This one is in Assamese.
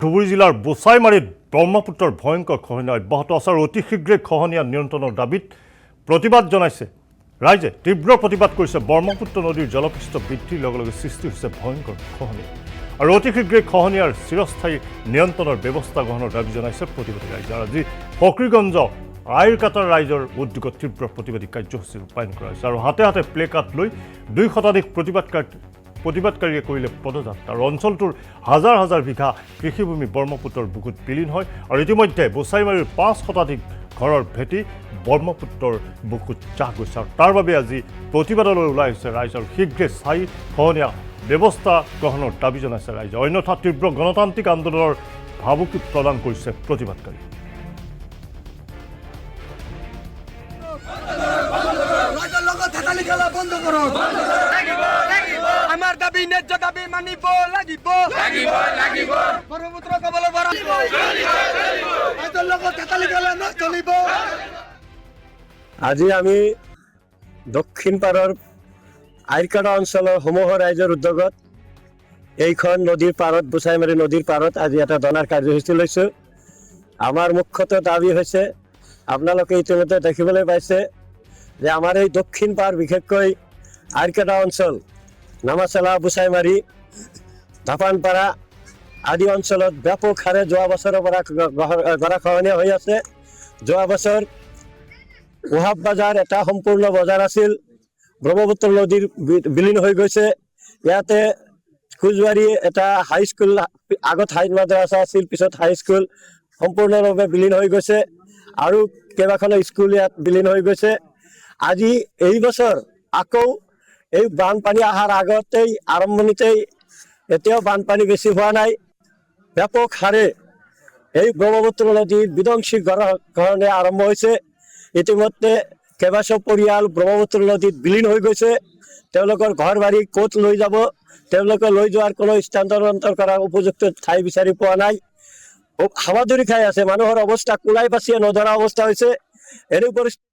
ধুবুৰী জিলাৰ বোচাইমাৰীত ব্ৰহ্মপুত্ৰৰ ভয়ংকৰ খহনীয়া অব্যাহত আছে আৰু অতি শীঘ্ৰে খহনীয়া নিয়ন্ত্ৰণৰ দাবীত প্ৰতিবাদ জনাইছে ৰাইজে। তীব্ৰ প্ৰতিবাদ কৰিছে। ব্ৰহ্মপুত্ৰ নদীৰ জলপৃষ্ঠ বৃদ্ধিৰ লগে লগে সৃষ্টি হৈছে ভয়ংকৰ খহনীয়া আৰু অতি শীঘ্ৰে খহনীয়াৰ চিৰস্থায়ী নিয়ন্ত্ৰণৰ ব্যৱস্থা গ্ৰহণৰ দাবী জনাইছে প্ৰতিবাদী ৰাইজে। আজি ফকীৰগঞ্জ আইৰকাটাৰ ৰাইজৰ উদ্যোগত তীব্ৰ প্ৰতিবাদী কাৰ্যসূচী ৰূপায়ণ কৰা হৈছে আৰু হাতে হাতে প্লে কাৰ্ড লৈ 2 শতাধিক প্ৰতিবাদকাৰীয়ে কৰিলে পদযাত্ৰা আৰু অঞ্চলটোৰ হাজাৰ হাজাৰ বিঘা কৃষিভূমি ব্ৰহ্মপুত্ৰৰ বুকুত বিলীন হয় আৰু ইতিমধ্যে বোচাইমাৰীৰ 5 শতাধিক ঘৰৰ ভেটি ব্ৰহ্মপুত্ৰৰ বুকুত জাহ গৈছে আৰু তাৰ বাবে আজি প্ৰতিবাদলৈ ওলাই আহিছে ৰাইজ আৰু শীঘ্ৰে স্থায়ী খহনীয়া ব্যৱস্থা গ্ৰহণৰ দাবী জনাইছে ৰাইজে। অন্যথা তীব্ৰ গণতান্ত্ৰিক আন্দোলনৰ ভাবুকি প্ৰদান কৰিছে প্ৰতিবাদকাৰী। আমাৰ দাবী ন্যায্য দাবী মানিব লাগিব ব্ৰহ্মপুত্ৰ কবলৈ চলিব। আজি আমি দক্ষিণ পাৰৰ আইৰকাটা অঞ্চলৰ সমূহ ৰাইজৰ উদ্যোগত এইখন নদীৰ পাৰত বোচাইমাৰী নদীৰ পাৰত আজি এটা ধৰ্ণাৰ কাৰ্যসূচী লৈছোঁ। আমাৰ মুখ্যতঃ দাবী হৈছে, আপোনালোকে ইতিমধ্যে দেখিবলৈ পাইছে যে আমাৰ এই দক্ষিণ পাৰ বিশেষকৈ আইৰকাটা অঞ্চল নামাচলা বোচাইমাৰী ধাপানপাৰা আদি অঞ্চলত ব্যাপক হাৰে যোৱা বছৰৰ পৰা গৰাখহনীয়া হৈ আছে। যোৱা বছৰ ওহাব বজাৰ এটা সম্পূৰ্ণ বজাৰ আছিল, ব্ৰহ্মপুত্ৰ নদীৰ বিলীন হৈ গৈছে। ইয়াতে খোজবাৰী এটা হাইস্কুল, আগত হাই মাদ্ৰাছা আছিল, পিছত হাইস্কুল সম্পূৰ্ণভাৱে বিলীন হৈ গৈছে আৰু কেইবাখনো স্কুল ইয়াত বিলীন হৈ গৈছে। আজি এই বছৰ আকৌ এই বানপানী অহাৰ আগতেই আৰম্ভণিতেই এতিয়াও বানপানী বেছি হোৱা নাই। ব্যাপক হাৰে এই ব্ৰহ্মপুত্ৰ নদীৰ বিধ্বংসী খহনীয়া আৰম্ভ হৈছে। ইতিমধ্যে কেইবাশ পৰিয়াল ব্ৰহ্মপুত্ৰ নদীত বিলীন হৈ গৈছে। তেওঁলোকৰ ঘৰ বাৰী ক'ত লৈ যাব, তেওঁলোকে লৈ যোৱাৰ কোনো স্থানান্তৰ কৰাৰ উপযুক্ত ঠাই বিচাৰি পোৱা নাই। হাৱাধুৰি খাই আছে, মানুহৰ অৱস্থা কোলাই পাচিয়ে নধৰা অৱস্থা হৈছে। এনে পৰিস্থিতি